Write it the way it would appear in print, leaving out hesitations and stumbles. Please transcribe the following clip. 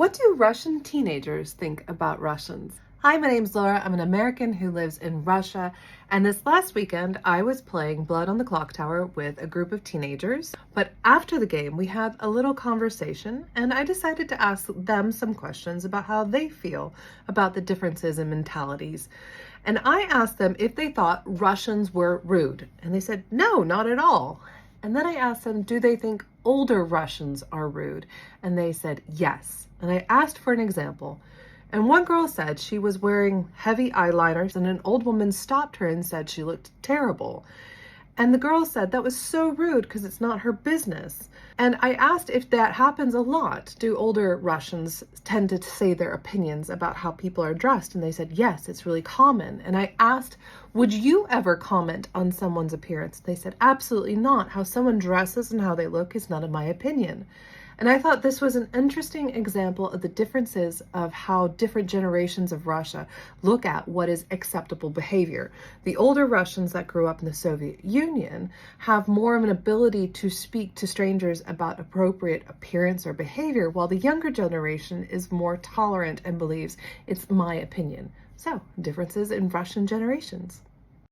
What do Russian teenagers think about Russians? Hi, my name's Laura. I'm an American who lives in Russia, and this last weekend I was playing Blood on the Clock Tower with a group of teenagers. But after the game, we had a little conversation, and I decided to ask them some questions about how they feel about the differences in mentalities. And I asked them if they thought Russians were rude, and they said, no, not at all. And then I asked them, do they think older Russians are rude? And they said yes. And I asked for an example. And one girl said she was wearing heavy eyeliners and an old woman stopped her and said she looked terrible. And the girl said that was so rude because it's not her business. And I asked if that happens a lot. Do older Russians tend to say their opinions about how people are dressed? And they said, yes, it's really common. And I asked, would you ever comment on someone's appearance? They said, absolutely not. How someone dresses and how they look is none of my opinion. And I thought this was an interesting example of the differences of how different generations of Russia look at what is acceptable behavior. The older Russians that grew up in the Soviet Union have more of an ability to speak to strangers about appropriate appearance or behavior, while the younger generation is more tolerant and believes it's my opinion. So, differences in Russian generations.